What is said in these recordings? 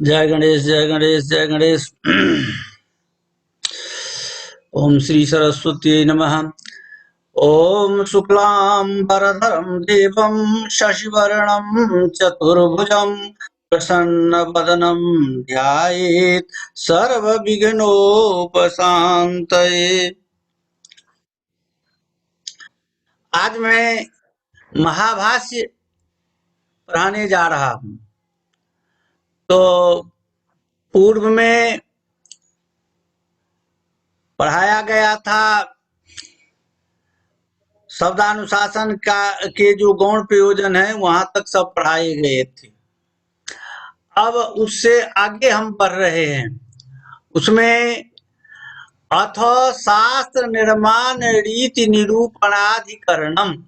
जय गणेश जय गणेश जय गणेश। ओम श्री सरस्वती नमः। ओम शुक्लां वरदरं देवं शशिवर्णं चतुर्भुजं प्रसन्नवदनं ध्यायेत् सर्वविघ्नोपशान्तये। आज मैं महाभाष्य पढ़ाने जा रहा हूँ। तो पूर्व में पढ़ाया गया था शब्दानुशासन के जो गौण प्रयोजन है वहां तक सब पढ़ाए गए थे। अब उससे आगे हम बढ़ रहे हैं। उसमें अथ शास्त्र निर्माण रीति निरूपणाधिकरणम,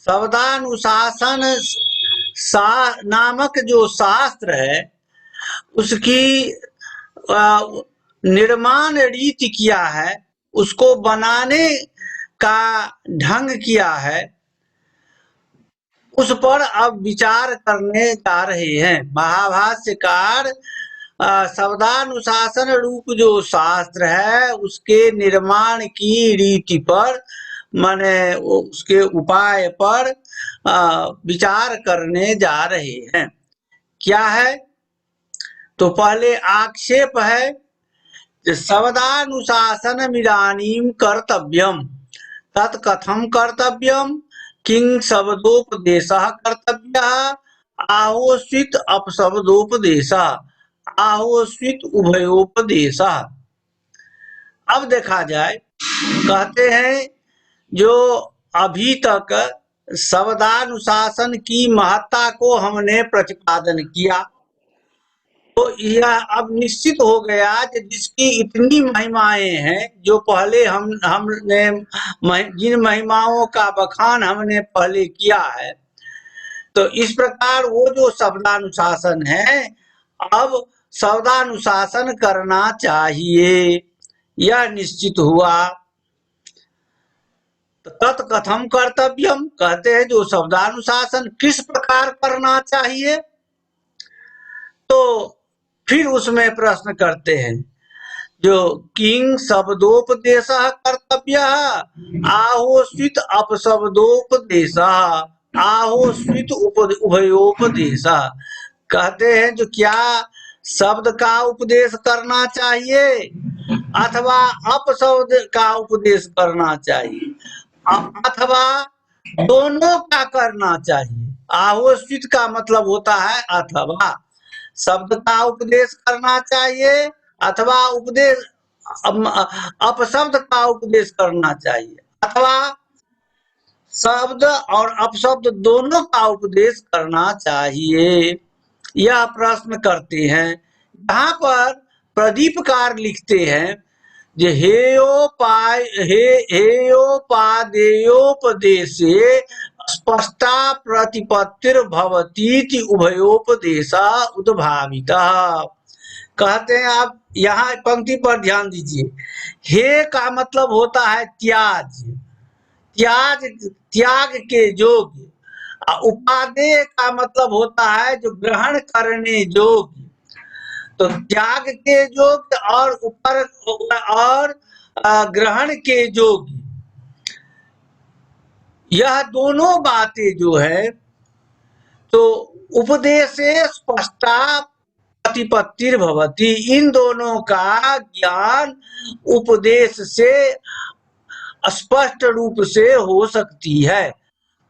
शब्दानुशासन नामक जो शास्त्र है उसकी निर्माण रीति क्या है, उसको बनाने का ढंग क्या है, उस पर अब विचार करने जा रहे हैं। महाभाष्यकार शब्दानुशासन रूप जो शास्त्र है उसके निर्माण की रीति पर, माने उसके उपाय पर विचार करने जा रहे हैं। क्या है? तो पहले आक्षेप है शब्दानुशासन इदानीं कर्तव्यम तत्कथम कर्तव्यम किं शब्दोपदेशः कर्तव्यः आहोस्वित अपशब्दोपदेशः आहोस्वित उभयोपदेशः। अब देखा जाए, कहते हैं जो अभी तक शब्दानुशासन की महत्ता को हमने प्रतिपादन किया, तो यह अब निश्चित हो गया कि जिसकी इतनी महिमाएं हैं, जो पहले हमने जिन महिमाओं का बखान हमने पहले किया है, तो इस प्रकार वो जो शब्दानुशासन है अब शब्दानुशासन करना चाहिए, यह निश्चित हुआ। तत्कथम कर्तव्यम, कहते हैं जो शब्दानुशासन किस प्रकार करना चाहिए। तो फिर उसमें प्रश्न करते हैं जो किंग शब्दोपदेशः कर्तव्यः आहोस्वित अपशब्दोपदेशः आहोस्वित उभयोपदेशः। कहते हैं जो क्या शब्द का उपदेश करना चाहिए अथवा अपशब्द का उपदेश करना चाहिए अथवा दोनों का करना चाहिए। आहोस्वित का मतलब होता है अथवा शब्द का उपदेश करना चाहिए अथवा उपदेश अपशब्द का उपदेश करना चाहिए अथवा शब्द और अपशब्द दोनों का उपदेश करना चाहिए, यह प्रश्न करते हैं। यहाँ पर प्रदीपकार लिखते हैं जे हेयोपादेयोपदेशे स्पष्टा प्रतिपत्तिर भवतीति उभयोपदेशा उद्भावितः। कहते हैं, आप यहाँ पंक्ति पर ध्यान दीजिए। हे का मतलब होता है त्याज, त्याग के योग्य। उपादेय का मतलब होता है जो ग्रहण करने योग्य। तो त्याग के योग्य और ऊपर और ग्रहण के योग्य, यह दोनों बातें जो है तो उपदेशे स्पष्टा प्रतिपत्तिर भवति, इन दोनों का ज्ञान उपदेश से स्पष्ट रूप से हो सकती है।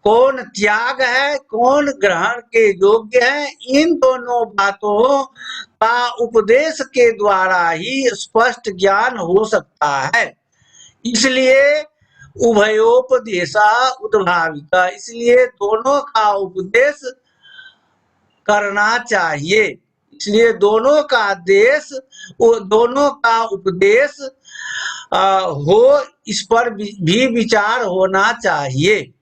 कौन त्याग है, कौन ग्रहण के योग्य है, इन दोनों बातों का उपदेश के द्वारा ही स्पष्ट ज्ञान हो सकता है। इसलिए उभयोपदेशा उद्भाविका, इसलिए दोनों का उपदेश करना चाहिए। इसलिए दोनों का उपदेश हो, इस पर भी विचार होना चाहिए।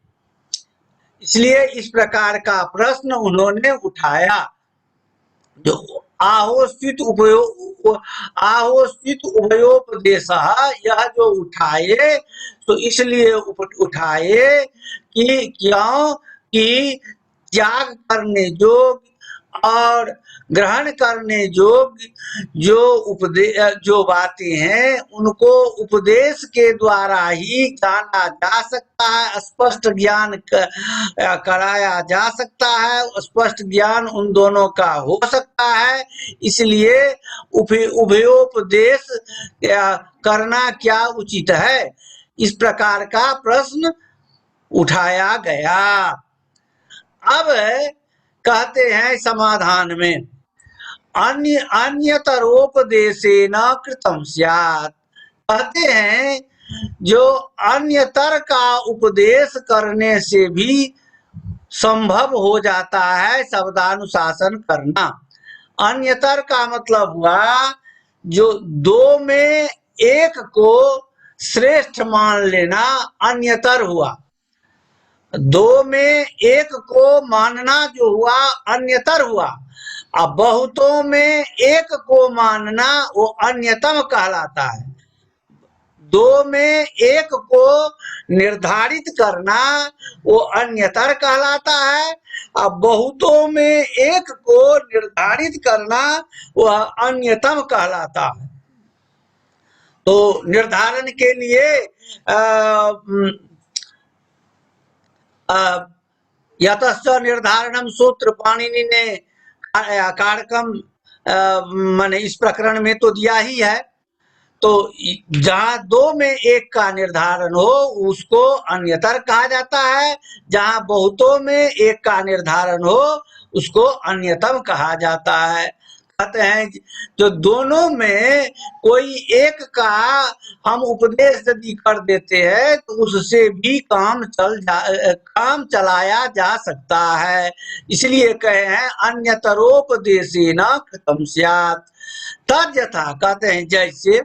इसलिए इस प्रकार का प्रश्न उन्होंने उठाया। जो आहोस्वित उभयोपदेश, यह जो उठाए तो इसलिए उठाए कि क्यों कि त्याग करने योग्य और ग्रहण करने योग्य जो बातें हैं उनको उपदेश के द्वारा ही जाना जा सकता है, स्पष्ट ज्ञान कराया जा सकता है, स्पष्ट ज्ञान उन दोनों का हो सकता है। इसलिए उभयोपदेश करना क्या उचित है, इस प्रकार का प्रश्न उठाया गया। अब कहते हैं समाधान में, अन्यतरोपदेशेन कृतं स्यात्। कहते हैं जो अन्यतर का उपदेश करने से भी संभव हो जाता है शब्दानुशासन करना। अन्यतर का मतलब हुआ जो दो में एक को श्रेष्ठ मान लेना अन्यतर हुआ। दो में एक को मानना जो हुआ अन्यतर हुआ। अब बहुतों में एक को मानना वो अन्यतम कहलाता है। दो में एक को निर्धारित करना वो अन्यतर कहलाता है। अब बहुतों में एक को निर्धारित करना वह अन्यतम कहलाता है। तो निर्धारण के लिए यतश्च निर्धारणम सूत्र पाणिनि ने कारकम माने इस प्रकरण में तो दिया ही है। तो जहां दो में एक का निर्धारण हो उसको अन्यतर कहा जाता है, जहां बहुतों में एक का निर्धारण हो उसको अन्यतम कहा जाता है। कहते हैं जो दोनों में कोई एक का हम उपदेश यदि कर देते हैं तो उससे भी काम चलाया जा सकता है। इसलिए कहे हैं अन्यतरोपदेशेन कृतं स्यात्। तद्यथा कहते हैं जैसे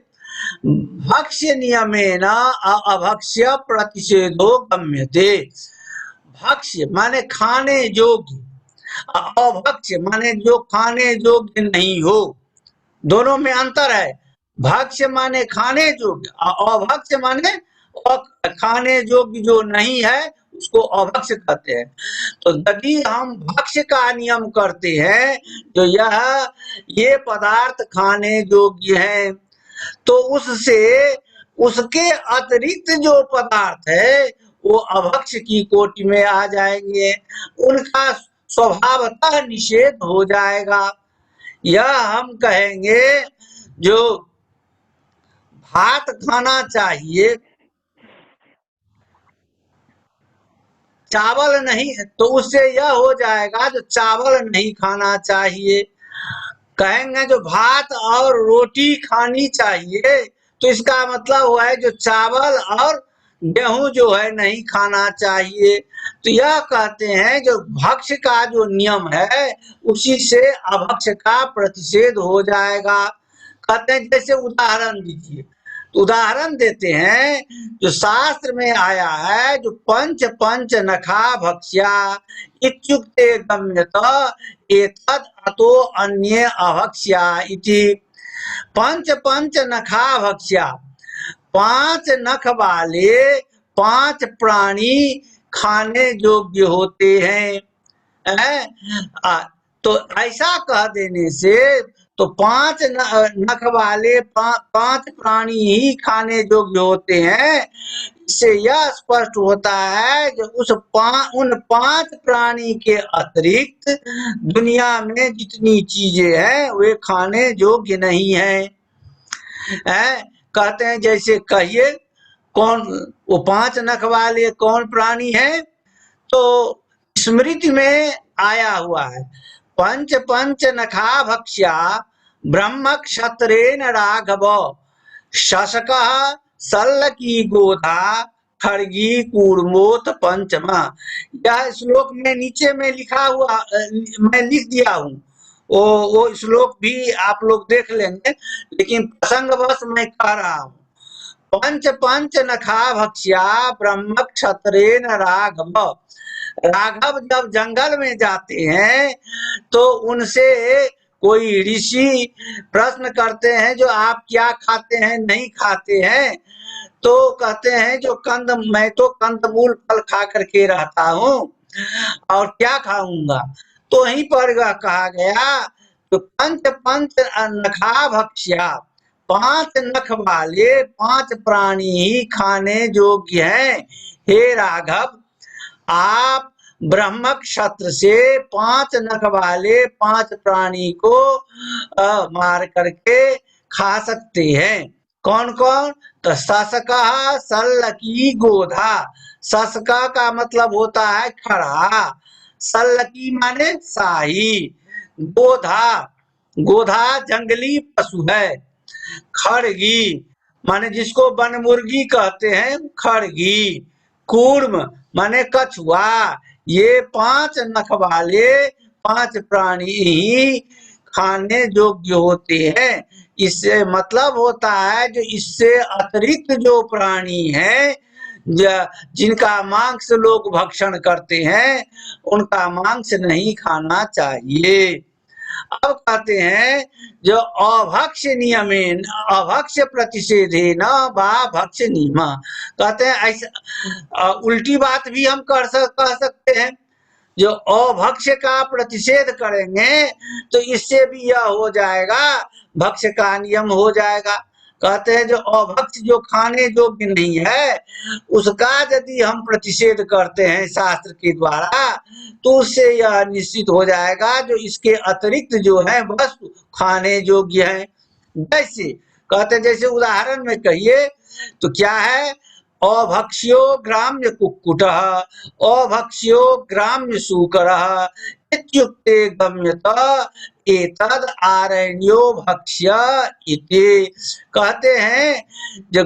भक्ष्य नियमेन अभक्ष्य प्रतिषेधो गम्यते। भक्ष्य माने खाने योग्य, अभक्ष्य माने जो खाने योग्य नहीं हो, दोनों में अंतर है। भक्ष्य माने खाने योग्य, अभक्ष्य माने खाने योग्य जो नहीं है उसको अभक्ष्य कहते हैं। तो यदि हम भक्ष्य का नियम करते हैं जो ये पदार्थ खाने योग्य है तो उससे उसके अतिरिक्त जो पदार्थ है वो अभक्ष्य की कोटि में आ जाएंगे, उनका स्वभावतः निषेध हो जाएगा। यह हम कहेंगे जो भात खाना चाहिए चावल नहीं, तो उससे यह हो जाएगा जो चावल नहीं खाना चाहिए। कहेंगे जो भात और रोटी खानी चाहिए तो इसका मतलब हुआ है जो चावल और गेहूं जो है नहीं खाना चाहिए। तो यह कहते हैं जो भक्ष्य का जो नियम है उसी से अभक्ष्य का प्रतिषेध हो जाएगा। कहते हैं जैसे उदाहरण दीजिए, तो उदाहरण देते हैं जो शास्त्र में आया है जो पंच पंच नखा भक्ष्या इत्युक्ते गम्यत एतद् अतो अन्ये अभक्ष्या इति। पंच पंच नखा भक्ष्या, पांच नख वाले पांच प्राणी खाने योग्य होते हैं। तो ऐसा कह देने से तो पांच नख वाले पांच प्राणी ही खाने योग्य होते हैं। इससे यह स्पष्ट होता है कि उन पांच प्राणी के अतिरिक्त दुनिया में जितनी चीजें हैं वे खाने योग्य नहीं है। कहते हैं जैसे कहिए कौन वो पांच नख वाले कौन प्राणी है, तो स्मृति में आया हुआ है पंच पंच नखा भक्ष्या ब्रह्म क्षत्रेण राघव शशकः सल्लकी गोधा खड़गी कूर्मोत पंचमा। यह श्लोक में नीचे में लिखा हुआ मैं लिख दिया हूँ, वो श्लोक भी आप लोग देख लेंगे, लेकिन प्रसंगवश मैं कह रहा हूँ। पंच पंच नखा भक्ष्या ब्रह्म क्षत्रेण राघव। राघव जब जंगल में जाते हैं तो उनसे कोई ऋषि प्रश्न करते हैं जो आप क्या खाते हैं नहीं खाते हैं, तो कहते हैं जो मैं तो कंदमूल फल खा करके रहता हूँ और क्या खाऊंगा। तो वहीं पर कहा गया तो पंच पंच नखा भक्ष्या, 5 नख वाले 5 प्राणी ही खाने योग्य हैं। हे राघव, आप ब्रह्म क्षत्र से 5 नख वाले 5 प्राणी को मार करके खा सकते हैं। कौन कौन? तो ससका, सल्लकी, गोधा। ससका का मतलब होता है खड़ा, सल्लकी माने शाही, गोधा, गोधा जंगली पशु है, खड़गी माने जिसको बनमुर्गी कहते हैं, खड़गी, कूर्म माने कछुआ। ये 5 नख वाले 5 प्राणी ही खाने योग्य होते हैं। इससे मतलब होता है जो इससे अतिरिक्त जो प्राणी है जिनका मांस लोग भक्षण करते हैं, उनका मांस नहीं खाना चाहिए। अब कहते हैं जो अभक्ष नियमेन, अभक्ष प्रतिषेधे न वा भक्ष नियम, कहते हैं ऐसा उल्टी बात भी हम कह सकते हैं। जो अभक्ष का प्रतिषेध करेंगे तो इससे भी यह हो जाएगा, भक्ष का नियम हो जाएगा। कहते हैं जो अभक्ष जो खाने योग्य नहीं है उसका यदि हम प्रतिषेध करते हैं शास्त्र के द्वारा तो उससे यह निश्चित हो जाएगा जो इसके अतिरिक्त जो है वस्तु खाने योग्य है। जैसे कहते हैं, जैसे उदाहरण में कहिए तो क्या है, अभक्ष्यो ग्राम्य कुक्कुटः, अभक्ष्यो ग्राम्य शूकरः इत्युक्ते गम्यत एतद आरण्यो भक्ष्य इति। कहते हैं जो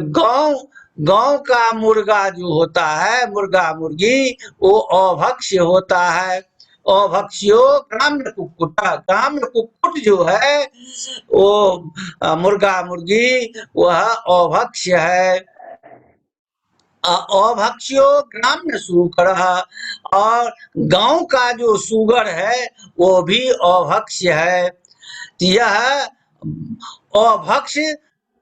गांव का मुर्गा जो होता है, मुर्गा मुर्गी, वो अभक्ष्य होता है। अभक्ष्यो ग्राम्य कुक्कुट, ग्राम्य कुक्कुट जो है वो मुर्गा मुर्गी वह अभक्ष्य है। अभक्ष्यो ग्राम्य सूकर, और गांव का जो सुगर है वो भी अभक्ष्य है। यह अभक्ष्य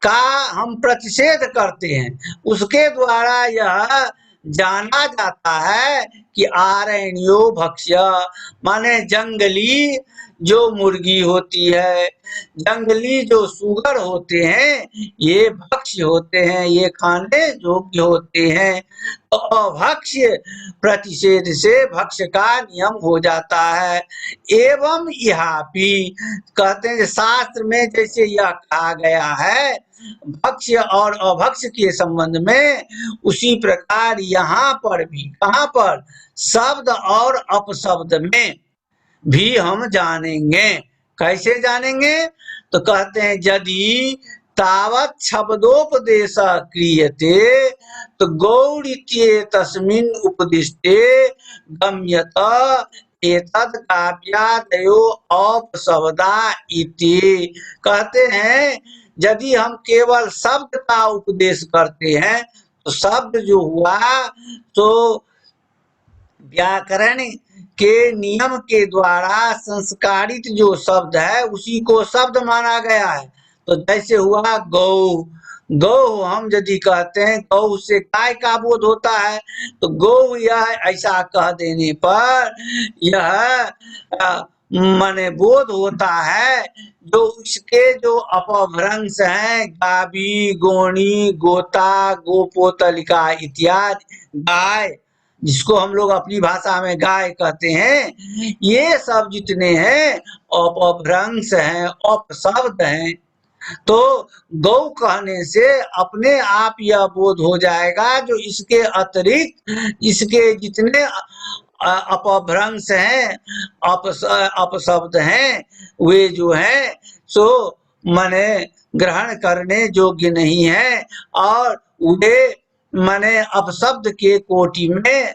का हम प्रतिषेध करते हैं, उसके द्वारा यह जाना जाता है कि आरण्यो भक्ष्य माने जंगली जो मुर्गी होती है, जंगली जो सुगर होते हैं, ये भक्ष्य होते हैं, ये खाने योग्य होते हैं। तो अभक्ष्य प्रतिषेध से भक्ष्य का नियम हो जाता है। एवं यहापि कहते हैं शास्त्र में जैसे यह कहा गया है भक्ष्य और अभक्ष्य के संबंध में, उसी प्रकार यहाँ पर भी, कहाँ पर, शब्द और अपशब्द में भी हम जानेंगे। कैसे जानेंगे? तो कहते हैं यदि तावत शब्दोपदेश क्रियते तो गौड़ित्ये तस्मिन् उपदिष्टे गम्यत एतद काव्यादयो अपशब्दा इति। कहते हैं यदि हम केवल शब्द का उपदेश करते हैं तो शब्द जो हुआ तो व्याकरण के नियम के द्वारा संस्कारित जो शब्द है उसी को शब्द माना गया है। तो जैसे हुआ गौ, गौ हम यदि कहते हैं गौ से गाय का बोध होता है, तो गौ यह ऐसा कह देने पर यह माने बोध होता है जो उसके जो अपभ्रंश हैं, गावी, गोणी, गोता, गोपोतलिका इत्यादि, गाय जिसको हम लोग अपनी भाषा में गाय कहते हैं, ये सब जितने हैं अपभ्रंश हैं, अपशब्द हैं। तो गौ कहने से अपने आप यह बोध हो जाएगा जो इसके अतिरिक्त इसके जितने अपभ्रंश हैं, अपशब्द हैं, वे जो हैं सो माने ग्रहण करने योग्य नहीं है, और वे माने अपशब्द के कोटि में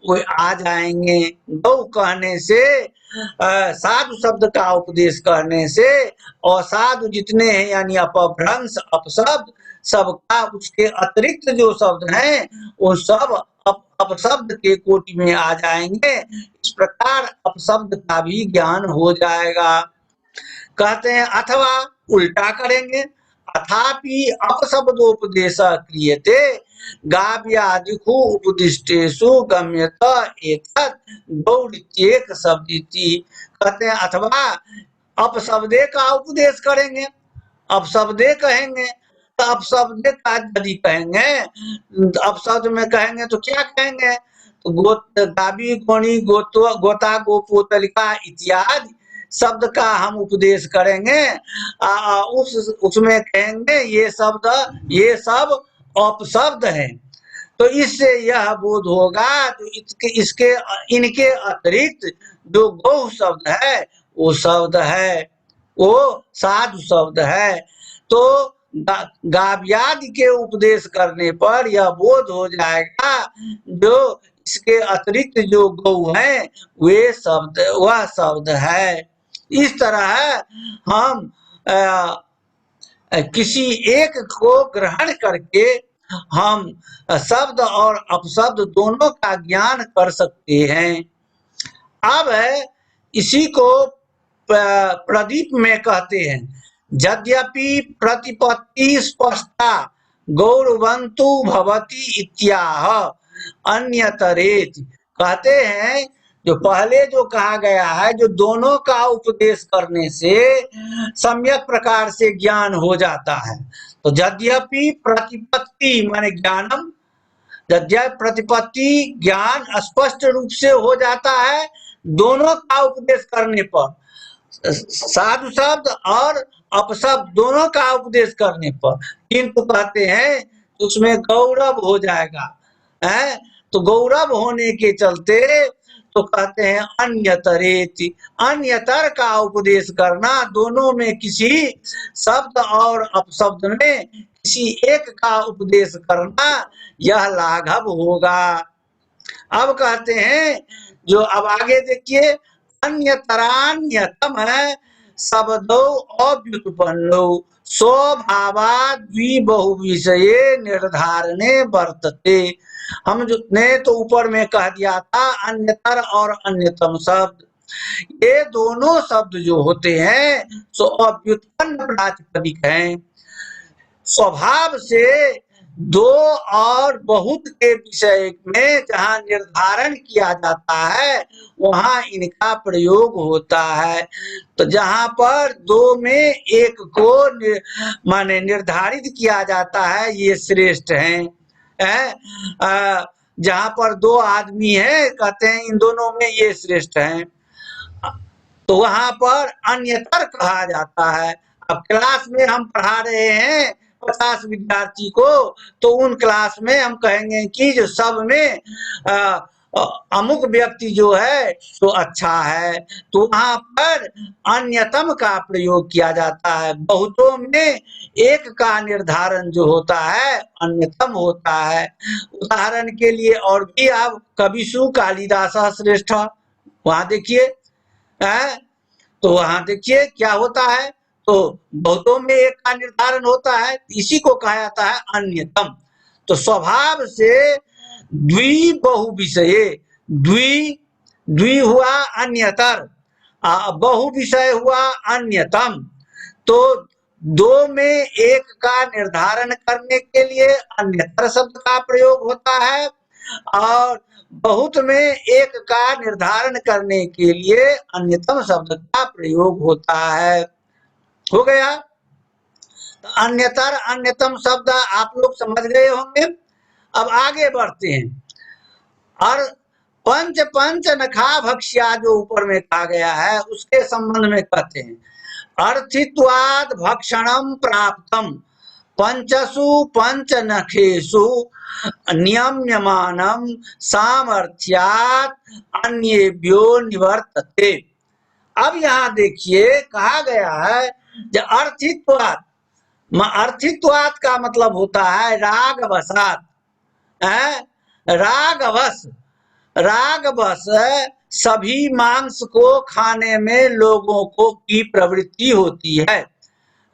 वो आ जाएंगे। गौ कहने से साधु शब्द का उपदेश करने से असाधु जितने हैं यानी अपभ्रंश अपशब्द सबका उसके अतिरिक्त जो शब्द हैं वो सब अपशब्द के कोटि में आ जाएंगे। इस प्रकार अपशब्द का भी ज्ञान हो जाएगा। कहते हैं अथवा उल्टा करेंगे, अथापि अपशब्दोपदेश क्रियते गाव्यादिषु उपदिष्टेषु गम्यत एतत् गौड़ित्येक शब्दिति। कहते हैं अथवा अपशब्दे का उपदेश करेंगे, अपशब्दे कहेंगे, तो अपशब्दे का यदि कहेंगे, अपशब्द में कहेंगे तो क्या कहेंगे, तो गावी गोणी गोता गोपोतलिका इत्यादि शब्द का हम उपदेश करेंगे। उसमें कहेंगे ये सब अपशब्द है। तो इससे यह बोध होगा तो इसके इनके अतिरिक्त जो गौ शब्द है वो शब्द है, वो साधु शब्द है। तो गाव्यादि के उपदेश करने पर यह बोध हो जाएगा जो इसके अतिरिक्त जो गौ है वे शब्द, वह शब्द है। इस तरह हम किसी एक को ग्रहण करके हम शब्द और अपशब्द दोनों का ज्ञान कर सकते हैं। अब इसी को प्रदीप में कहते हैं, यद्यपि प्रतिपत्ति स्पष्टा गौरवंतु भवति इत्याह अन्यतरेति। कहते हैं जो पहले जो कहा गया है, जो दोनों का उपदेश करने से सम्यक प्रकार से ज्ञान हो जाता है। तो यद्यपि प्रतिपत्ति माने ज्ञानम, यद्यपि प्रतिपत्ति ज्ञान स्पष्ट रूप से हो जाता है दोनों का उपदेश करने पर, साधु शब्द और अपशब्द दोनों का उपदेश करने पर, किंतु कहते हैं उसमें गौरव हो जाएगा है। तो गौरव होने के चलते तो कहते हैं अन्यतरेति, अन्यतर का उपदेश करना, दोनों में किसी शब्द और अपशब्द में किसी एक का उपदेश करना यह लाघव होगा। अब कहते हैं जो अब आगे देखिए, अन्यतरान्यतम है शब्दो अव्युत्पन्नो स्वभावाद् द्विबहुविषये निर्धारणे वर्तते। हम जो ने तो ऊपर में कह दिया था अन्यतर और अन्यतम शब्द, ये दोनों शब्द जो होते हैं सो अव्युत्पन्न प्रातिपदिक हैं। स्वभाव से दो और बहुत के विषय में जहाँ निर्धारण किया जाता है वहाँ इनका प्रयोग होता है। तो जहाँ पर दो में एक को माने निर्धारित किया जाता है ये श्रेष्ठ हैं। जहाँ पर दो आदमी है कहते हैं इन दोनों में ये श्रेष्ठ हैं, तो वहां पर अन्यतर कहा जाता है। अब क्लास में हम पढ़ा रहे हैं 50 विद्यार्थी को, तो उन क्लास में हम कहेंगे कि जो सब में अमुक व्यक्ति जो है तो अच्छा है, तो वहां पर अन्यतम का प्रयोग किया जाता है। बहुतों में एक का निर्धारण जो होता है अन्यतम होता है। उदाहरण के लिए और भी आप कविशु कालिदास श्रेष्ठ वहां देखिए, तो वहां देखिए क्या होता है, तो बहुतों में एक का निर्धारण होता है, इसी को कहा जाता है अन्यतम। तो स्वभाव से द्वि बहु विषय, द्वि हुआ अन्यतर, बहु विषय हुआ अन्यतम। तो दो में एक का निर्धारण करने के लिए अन्यतर शब्द का प्रयोग होता है और बहुत में एक का निर्धारण करने के लिए अन्यतम शब्द का प्रयोग होता है। हो गया। तो अन्यतर अन्यतम शब्द आप लोग समझ गए होंगे। अब आगे बढ़ते हैं। और पंच नखा भक्ष्या जो ऊपर में कहा गया है उसके संबंध में कहते हैं, अर्थित्वाद भक्षणम प्राप्तम पंचसु पंच नखेषु नियम्यमानम सामर्थ्यात् अन्येभ्यो निवर्तते। अब यहाँ देखिए कहा गया है जो अर्थित्वाद, अर्थित्वाद का मतलब होता है रागवशात, रागवश सभी मांस को खाने में लोगों को की प्रवृत्ति होती है।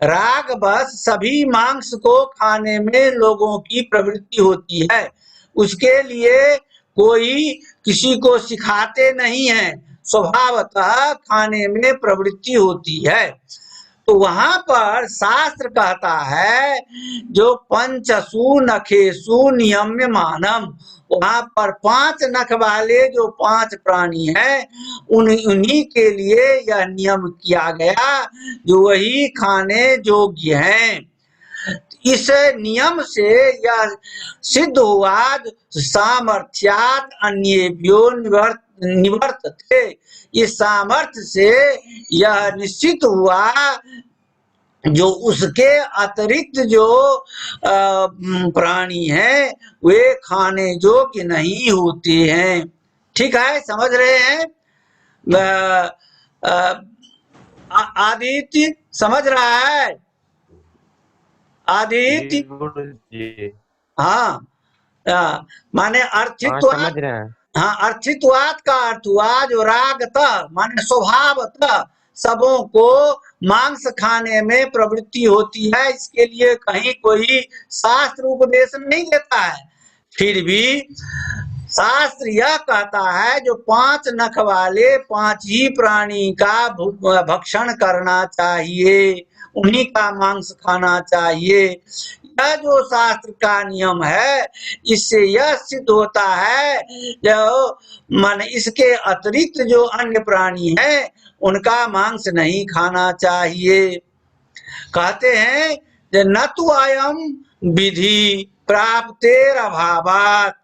रागवश सभी मांस को खाने में लोगों की प्रवृत्ति होती है। उसके लिए कोई किसी को सिखाते नहीं है, स्वभावतः खाने में प्रवृत्ति होती है। तो वहां पर शास्त्र कहता है जो पंचसु नखेसु नियम्य मानम, वहां पर 5 नख वाले जो 5 प्राणी हैं उन्हीं के लिए यह नियम किया गया जो वही खाने योग्य हैं। इस नियम से यह सिद्ध हुआ सामर्थ्यात अन्येभ्यो निवर्तते, इस सामर्थ्य से यह निश्चित हुआ जो उसके अतिरिक्त जो प्राणी हैं वे खाने योग्य नहीं होते हैं। ठीक है, समझ रहे हैं? आदित्य समझ रहा है? आदित्य हाँ, माने अर्थित्वात, समझ रहे हैं। हाँ, अर्थित्वात का अर्थ हुआ जो रागतः माने स्वभावतः सबों को मांस खाने में प्रवृत्ति होती है, इसके लिए कहीं कोई शास्त्र उपदेश नहीं देता है। फिर भी शास्त्र यह कहता है जो 5 नख वाले 5 ही प्राणी का भक्षण करना चाहिए, उन्हीं का मांस खाना चाहिए। यह जो शास्त्र का नियम है इससे यह सिद्ध होता है जो मन इसके अतिरिक्त जो अन्य प्राणी हैं उनका मांस नहीं खाना चाहिए। कहते हैं न तु अयम विधि प्राप्तेर अभावात।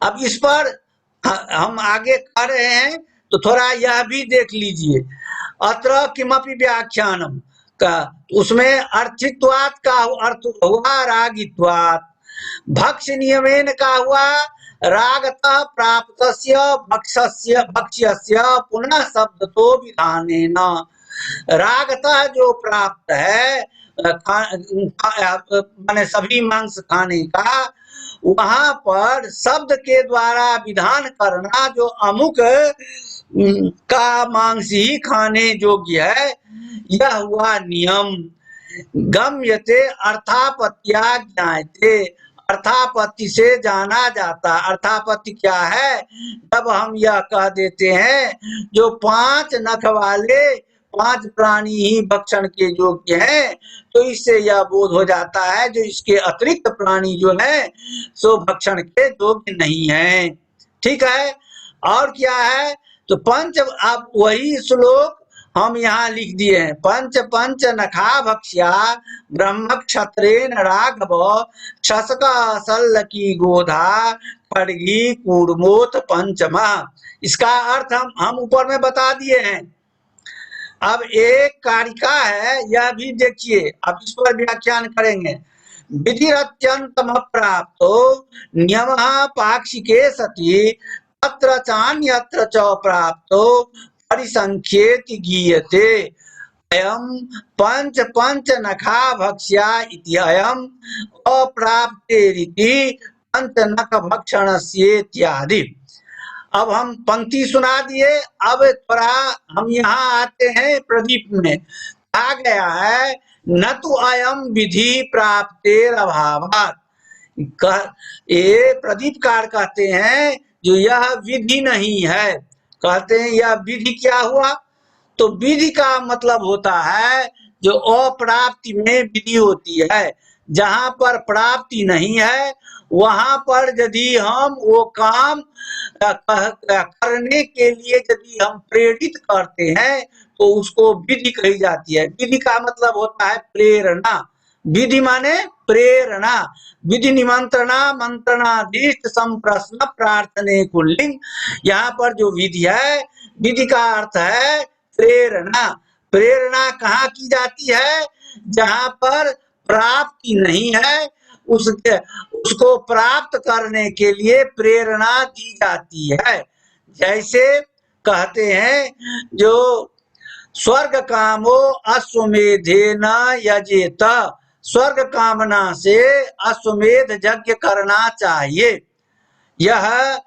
अब इस पर हम आगे कह रहे हैं तो थोड़ा यह भी देख लीजिए। अत्र किमपि व्याख्यानम का, उसमें अर्थित्वात का अर्थ हुआ रागित्वात, भक्ष नियमेन का हुआ रागतः प्राप्तस्य भक्ष्यस्य भक्ष्यस्य पुनः शब्दतो विधानेन। रागतः जो प्राप्त है माने सभी मांस खाने का, वहां पर शब्द के द्वारा विधान करना जो अमुक का मांस ही खाने योग्य है, यह हुआ नियम। गम्यते अर्थापत्या ज्ञायते, अर्थापत्ति से जाना जाता। अर्थापत्ति क्या है? जब हम यह कह देते हैं जो 5 नख वाले 5 प्राणी ही भक्षण के योग्य हैं, तो इससे यह बोध हो जाता है जो इसके अतिरिक्त प्राणी जो है सो भक्षण के योग्य नहीं है। ठीक है, और क्या है? तो पंच, आप वही श्लोक हम यहाँ लिख दिए हैं। पंच पंच नखा भक्ष्या ब्रह्म क्षत्रेण राघव क्षसका सल्लकी गोधा खड़गी कूर्मोत पंचमा। इसका अर्थ हम ऊपर में बता दिए हैं। अब एक कारिका है, यह भी देखिए, अब इस पर व्याख्यान करेंगे। विधिरत्यंतम प्राप्तो नियमः पाक्षिके सति तत्र चान्यत्र च प्राप्तो परिसंख्येति गीयते। अयम पंच पंच नखा भक्ष्या इति अयम अप्राप्तेरिति पंच नख भक्षणस्येत्यादि। अब हम पंक्ति सुना दिए, अब थोड़ा हम यहाँ आते हैं प्रदीप में। कहा गया है न तु अयम विधि प्राप्तेर अभावात्। ये प्रदीपकार कहते हैं जो यह विधि नहीं है। कहते हैं यह विधि क्या हुआ? तो विधि का मतलब होता है जो अप्राप्ति में विधि होती है। जहां पर प्राप्ति नहीं है वहां पर यदि हम वो काम करने के लिए यदि हम प्रेरित करते हैं तो उसको विधि कही जाती है। विधि का मतलब होता है प्रेरणा। विधि माने प्रेरणा। विधि निमंत्रणा मंत्रणाधीष्ट संप्रश्न प्रार्थने कुल्लिंग। यहाँ पर जो विधि है, विधि का अर्थ है प्रेरणा। प्रेरणा कहाँ की जाती है? जहां पर प्राप्ति नहीं है उसको प्राप्त करने के लिए प्रेरणा दी जाती है। जैसे कहते हैं जो स्वर्ग कामो अश्वमेधेन यजेत, स्वर्ग कामना से अश्वमेध यज्ञ करना चाहिए। यह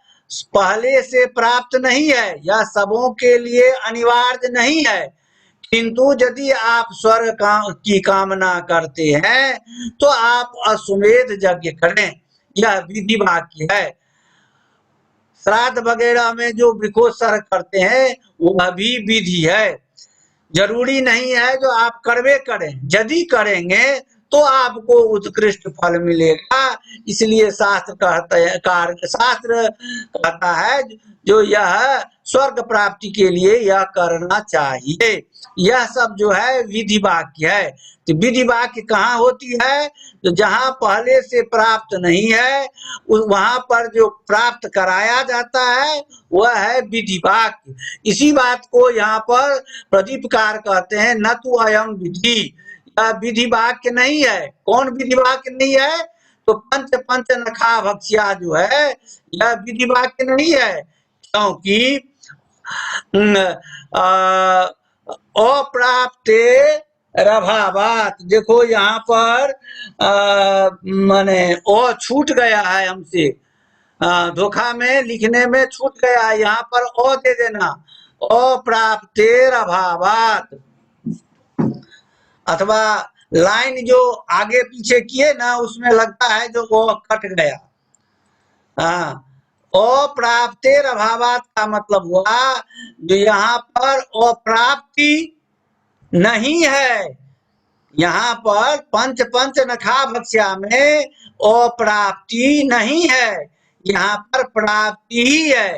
पहले से प्राप्त नहीं है, यह सबों के लिए अनिवार्य नहीं है, किंतु यदि आप स्वर्ग की कामना करते हैं तो आप अश्वमेध यज्ञ करें। यह विधि वाक्य है। श्राद्ध वगैरह में जो वृकोत्सर्ग करते हैं वह भी विधि है। जरूरी नहीं है जो आप करवे करें, यदि करेंगे तो आपको उत्कृष्ट फल मिलेगा। इसलिए शास्त्र कहता है जो यह स्वर्ग प्राप्ति के लिए यह करना चाहिए। यह सब जो है विधि वाक्य है। तो विधि वाक्य कहाँ होती है? तो जहाँ पहले से प्राप्त नहीं है वहां पर जो प्राप्त कराया जाता है वह है विधि वाक्य। इसी बात को यहाँ पर प्रदीपकार कहते हैं, न तु अयम विधि, यह विधि वाक्य नहीं है। कौन विधि वाक्य नहीं है? तो पंच पंच नखा भक्ष्या जो है यह विधि वाक्य नहीं है, क्योंकि अप्राप्ते रभावात। देखो यहाँ पर माने ओ छूट गया है हमसे, धोखा में लिखने में छूट गया है, यहाँ पर ओ दे देना, अप्राप्तेर अभावात। अथवा लाइन जो आगे पीछे किए ना उसमें लगता है जो वो कट गया। अप्राप्तेर अभावात का मतलब हुआ जो यहाँ पर अप्राप्ति नहीं है। यहाँ पर पंच पंच नखा भक्ष्या में अप्राप्ति नहीं है, यहाँ पर प्राप्ति ही है।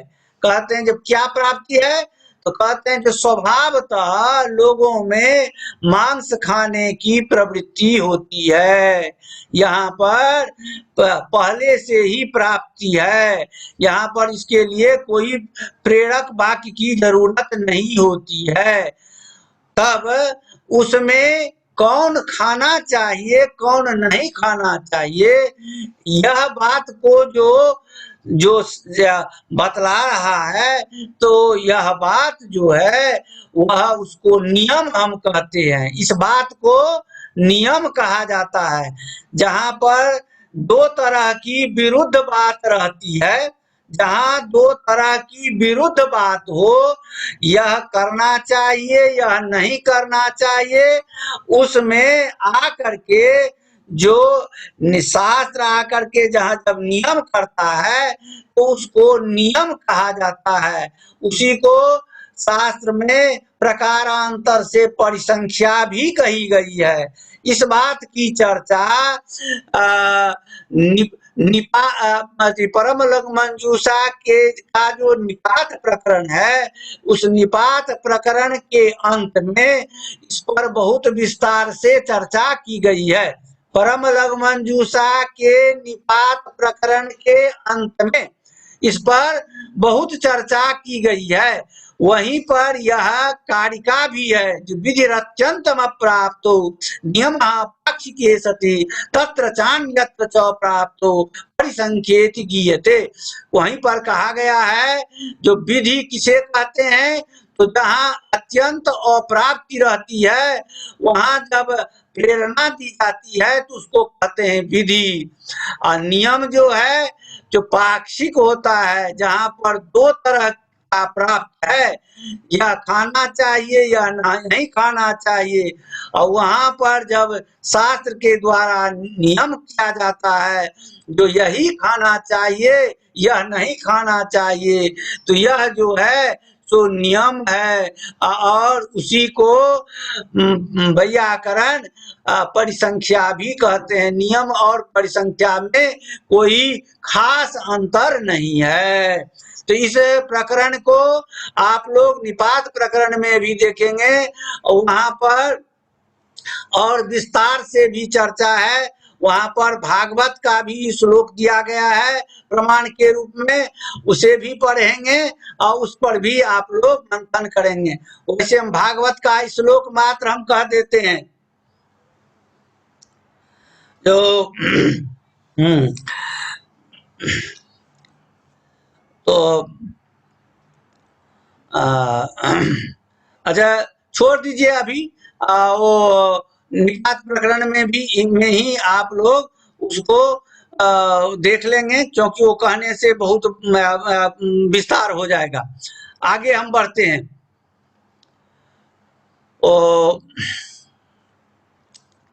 कहते हैं जब क्या प्राप्ति है? तो कहते हैं जो स्वभावतः लोगों में मांस खाने की प्रवृत्ति होती है, यहाँ पर पहले से ही प्राप्ति है। यहाँ पर इसके लिए कोई प्रेरक वाक्य की जरूरत नहीं होती है। तब उसमें कौन खाना चाहिए कौन नहीं खाना चाहिए, यह बात को जो बतला रहा है, तो यह बात जो है वह उसको नियम हम कहते हैं। इस बात को नियम कहा जाता है। जहाँ पर दो तरह की विरुद्ध बात रहती है, जहाँ दो तरह की विरुद्ध बात हो, यह करना चाहिए यह नहीं करना चाहिए, उसमें आकर के जो शास्त्र आकर के जहाँ जब नियम करता है तो उसको नियम कहा जाता है। उसी को शास्त्र में प्रकारांतर से परिसंख्या भी कही गई है। इस बात की चर्चा परम लघु मंजूषा के का जो निपात प्रकरण है, उस निपात प्रकरण के अंत में इस पर बहुत विस्तार से चर्चा की गई है। परम लघु मंजूषा के निपात प्रकरण के अंत में इस पर बहुत चर्चा की गई है। वहीं पर यह कारिका भी है जो विधिरत्यंतम अप्राप्तो नियम पक्ष के सति तत्र चान्यत्र च प्राप्तो परिसंख्येति गीयते। वहीं पर कहा गया है जो विधि किसे कहते हैं, तो जहाँ अत्यंत अप्राप्ति रहती है वहां जब प्रेरणा दी जाती है तो उसको कहते हैं विधि। और नियम जो है जो पाक्षिक होता है, जहाँ पर दो तरह का प्राप्त है, यह खाना चाहिए या नहीं खाना चाहिए, और वहां पर जब शास्त्र के द्वारा नियम किया जाता है जो यही खाना चाहिए यह नहीं खाना चाहिए, तो यह जो है तो नियम है। और उसी को वैयाकरण परिसंख्या भी कहते हैं। नियम और परिसंख्या में कोई खास अंतर नहीं है। तो इस प्रकरण को आप लोग निपात प्रकरण में भी देखेंगे, वहां पर और विस्तार से भी चर्चा है। वहां पर भागवत का भी श्लोक दिया गया है प्रमाण के रूप में, उसे भी पढ़ेंगे और उस पर भी आप लोग मंथन करेंगे। वैसे हम भागवत का श्लोक मात्र हम कह देते हैं जो तो अच्छा छोड़ दीजिए अभी, वो निपात प्रकरण में भी इनमें ही आप लोग उसको देख लेंगे, क्योंकि वो कहने से बहुत विस्तार हो जाएगा। आगे हम बढ़ते हैं।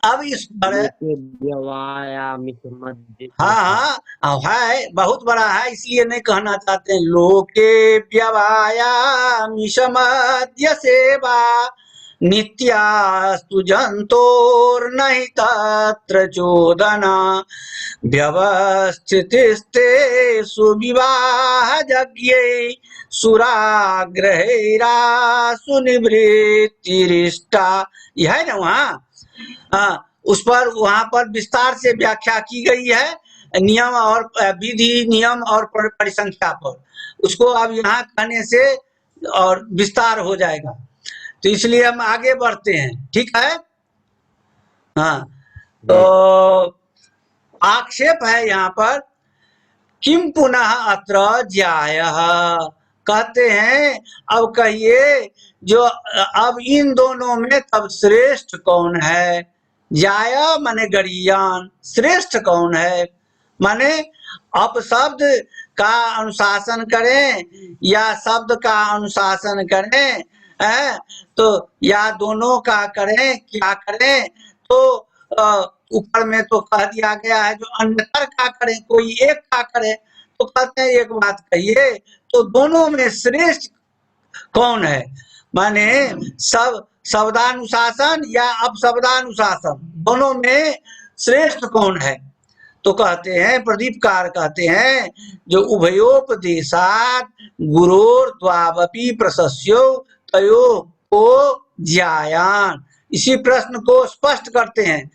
अब इस पर हाँ है बहुत बड़ा है, इसलिए नहीं कहना चाहते हैं। लोके व्यवाया मिशमद्य सेवा नित्यास्तु जन्तोर्नहि तत्र चोदना व्यवस्थितिस्ते सुविवाहयज्ञे सुराग्रहेरासु निवृत्तिरिष्टा। यह है ना वहाँ, उस पर वहां पर विस्तार से व्याख्या की गई है, नियम और विधि, नियम और परिसंख्या पर। उसको अब यहाँ कहने से और विस्तार हो जाएगा, तो इसलिए हम आगे बढ़ते हैं, ठीक है। हाँ, तो आक्षेप है यहाँ पर, किम पुनः अत्र ज्यायः, कहते हैं अब कहिए जो अब इन दोनों में तब श्रेष्ठ कौन है। ज्याय माने गरीयान, श्रेष्ठ कौन है माने अपशब्द का अनुशासन करें या शब्द का अनुशासन करें, तो या दोनों का करें, क्या करें। तो ऊपर में तो कह दिया गया है जो अन्यतर का करें, कोई एक का करें, तो कहते हैं एक बात कहिए, तो दोनों में श्रेष्ठ कौन है, माने सब शब्दानुशासन या अपशब्दानुशासन, दोनों में श्रेष्ठ कौन है। तो कहते हैं प्रदीपकार कहते हैं जो उभयोपदेशात् गुरोर्द्वावपि प्रशस्यो तयो को ज्यायान, इसी प्रश्न को स्पष्ट करते हैं।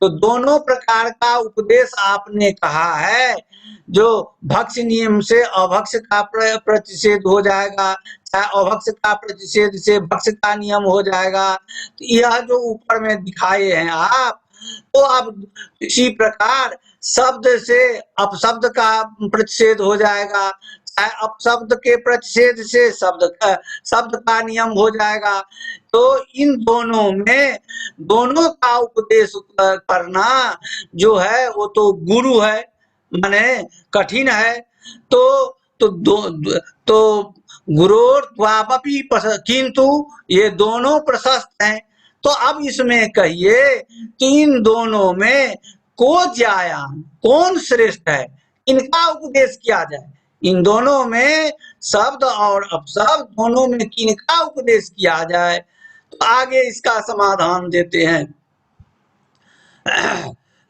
तो दोनों प्रकार का उपदेश आपने कहा है, जो भक्ष नियम से अभक्ष का प्रतिषेध हो जाएगा, चाहे अभक्ष का प्रतिषेध से भक्ष का नियम हो जाएगा, तो यह जो ऊपर में दिखाए हैं आप, तो अब इसी प्रकार शब्द से अपशब्द का प्रतिषेध हो जाएगा, चाहे अपशब्द के प्रतिषेध से शब्द का नियम हो जाएगा। तो इन दोनों में दोनों का उपदेश करना जो है वो तो गुरु है, माने कठिन है। तो गुरोर्द्वावपि किंतु ये दोनों प्रशस्त हैं। तो अब इसमें कहिए कि इन दोनों में को ज्याया, कौन श्रेष्ठ है, इनका उपदेश किया जाए। इन दोनों में शब्द और अपशब्द दोनों में किनका उपदेश किया जाए। तो आगे इसका समाधान देते हैं।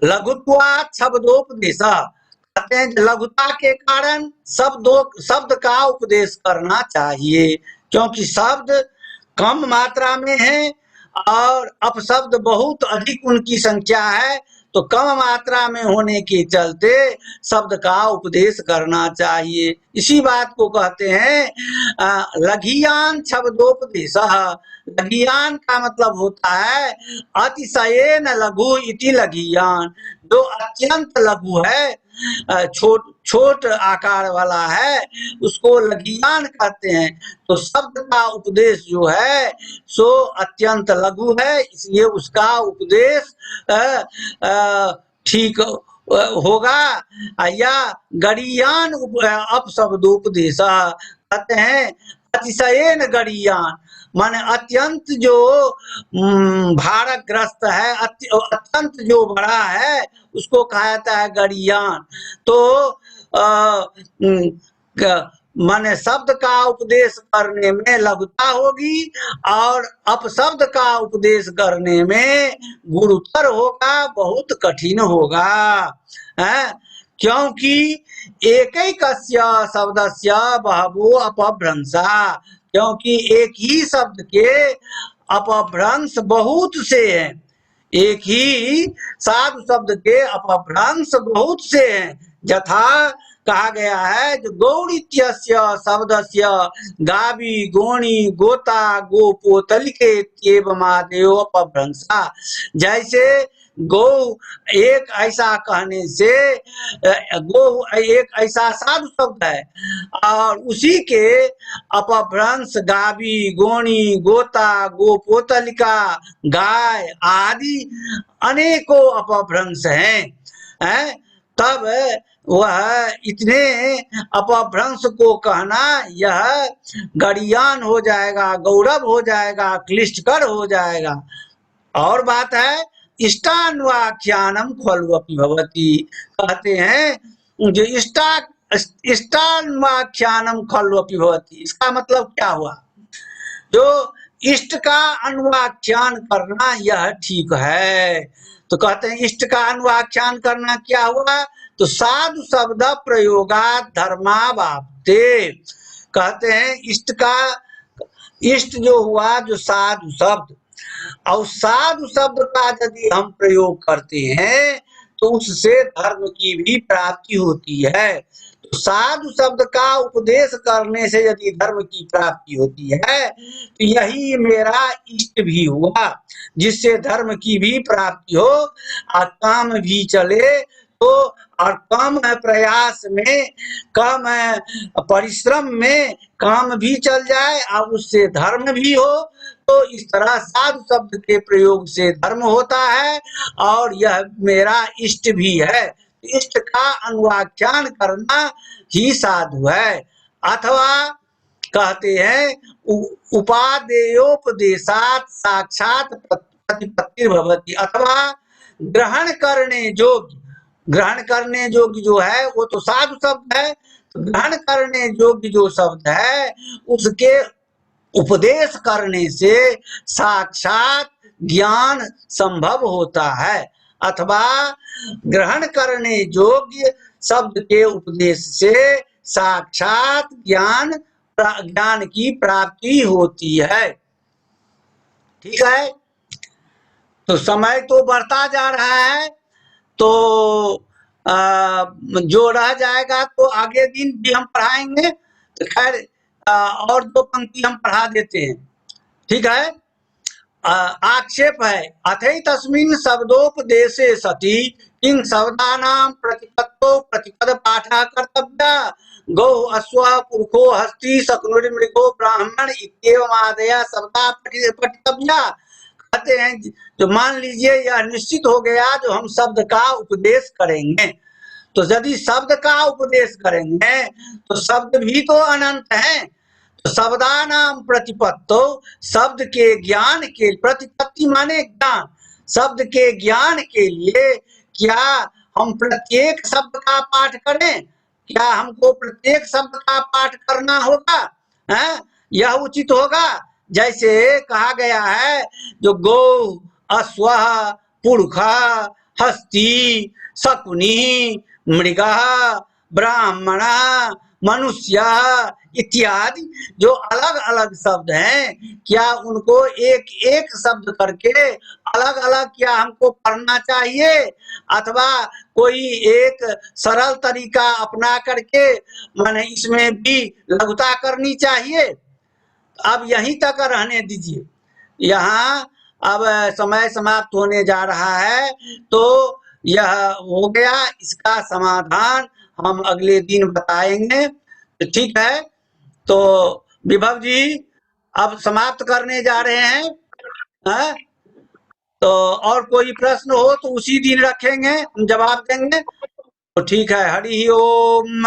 लघुत्वात् शब्दोपदेश, कहते हैं लघुता के कारण शब्द का उपदेश करना चाहिए, क्योंकि शब्द कम मात्रा में है और अपशब्द बहुत अधिक उनकी संख्या है, तो कम मात्रा में होने के चलते शब्द का उपदेश करना चाहिए। इसी बात को कहते हैं लघियान शब्दोपदेश। लघियान का मतलब होता है अतिशयेन लघु इति लघियान, जो अत्यंत लघु है, छोट आकार वाला है, उसको लघियान कहते हैं। तो शब्द का उपदेश जो है सो अत्यंत लघु है, इसलिए उसका उपदेश ठीक होगा। या गरीयान अपशब्दोपदेश कहते हैं अतिशयेन गरीयान, माने अत्यंत जो भारग्रस्त है, अत्यंत जो बड़ा है, उसको कहा जाता है गरीयान। तो माने शब्द का उपदेश करने में लघुता होगी और अपशब्द का उपदेश करने में गुरुतर होगा, बहुत कठिन होगा, है? क्योंकि एकैकस्य शब्दस्य बहवो अपभ्रंशा, क्योंकि एक ही शब्द के अपभ्रंश बहुत से हैं, एक ही साधु शब्द के अपभ्रंश बहुत से हैं। यथा कहा गया है जो गौड़ित्यस्य शब्दस्य गावी गोणी गोता गोपो तलिके मादेव अपभ्रंशा, जैसे गौ एक ऐसा कहने से गौ एक ऐसा साधु शब्द है और उसी के अपभ्रंश गावी गोणी गोता गोपोतलिका गाय आदि अनेकों अपभ्रंश हैं, तब वह इतने अपभ्रंश को कहना यह गरीयान हो जाएगा, गौरव हो जाएगा, क्लिष्टकर हो जाएगा। और बात है इष्टान्वाख्यानम खल्वपि भवति, कहते हैं जो इष्टान्वाख्यानम खल्वपि भवति, इसका मतलब क्या हुआ, जो इष्ट का अनुवाख्यान करना यह ठीक है। तो कहते हैं इष्ट का अनुवाख्यान करना क्या हुआ, तो साधु शब्द प्रयोगात धर्मावाप्ते। कहते हैं इष्ट का, इष्ट जो हुआ जो साधु शब्द, और साधु शब्द का यदि हम प्रयोग करते हैं तो उससे धर्म की भी प्राप्ति होती है। तो साधु शब्द का उपदेश करने से यदि धर्म की प्राप्ति होती है तो यही मेरा इष्ट भी हुआ, जिससे धर्म की भी प्राप्ति हो और काम भी चले। तो और कम प्रयास में, कम परिश्रम में काम भी चल जाए और उससे धर्म भी हो। तो इस तरह साधु शब्द के प्रयोग से धर्म होता है और यह मेरा इष्ट भी है। इष्ट का अनुवाख्यान करना ही साधु है। अथवा कहते हैं उपादेयोपदेशात साक्षात प्रतिपत्ति भवति। अथवा ग्रहण करने योग्य, ग्रहण करने योग्य जो है वो तो साधु शब्द है, तो ग्रहण करने योग्य जो शब्द है उसके उपदेश करने से साक्षात ज्ञान संभव होता है। अथवा ग्रहण करने योग्य शब्द के उपदेश से साक्षात ज्ञान की प्राप्ति होती है। ठीक है, तो समय तो बढ़ता जा रहा है, तो जो रह जाएगा तो आगे दिन भी हम पढ़ाएंगे। तो खैर और दो पंक्ति हम पढ़ा देते हैं। ठीक है, आक्षेप है अथई तस्मिन् शब्दोपदेशे सति किं शब्दानां प्रतिपत्तो प्रतिपद पाठः कर्तव्या गौ अश्व पुरुषो हस्ती शकुनिर्मृगो ब्राह्मण इत्येवमादयः शब्दा पठितव्या। कहते हैं जो मान लीजिए यह निश्चित हो गया जो हम शब्द का उपदेश करेंगे, तो यदि शब्द का उपदेश करेंगे तो शब्द भी तो अनंत हैं। तो शब्दानाम प्रतिपत्तो, शब्द के ज्ञान के, प्रतिपत्ति माने ज्ञान, शब्द के ज्ञान के लिए क्या हम प्रत्येक शब्द का पाठ करें? क्या हमको प्रत्येक शब्द का पाठ करना होगा? है यह उचित होगा? जैसे कहा गया है जो गौ, अश्व, पुरुष, हस्ती, शकुनी, मृग, ब्राह्मण, मनुष्य इत्यादि जो अलग अलग शब्द हैं, क्या उनको एक एक शब्द करके अलग अलग क्या हमको पढ़ना चाहिए, अथवा कोई एक सरल तरीका अपना करके माने इसमें भी लघुता करनी चाहिए? अब यहीं तक रहने दीजिए, यहाँ अब समय समाप्त होने जा रहा है, तो यह हो गया। इसका समाधान हम अगले दिन बताएंगे। तो ठीक है, तो विभव जी अब समाप्त करने जा रहे हैं, है? तो और कोई प्रश्न हो तो उसी दिन रखेंगे, हम जवाब देंगे। तो ठीक है, हरि ओम।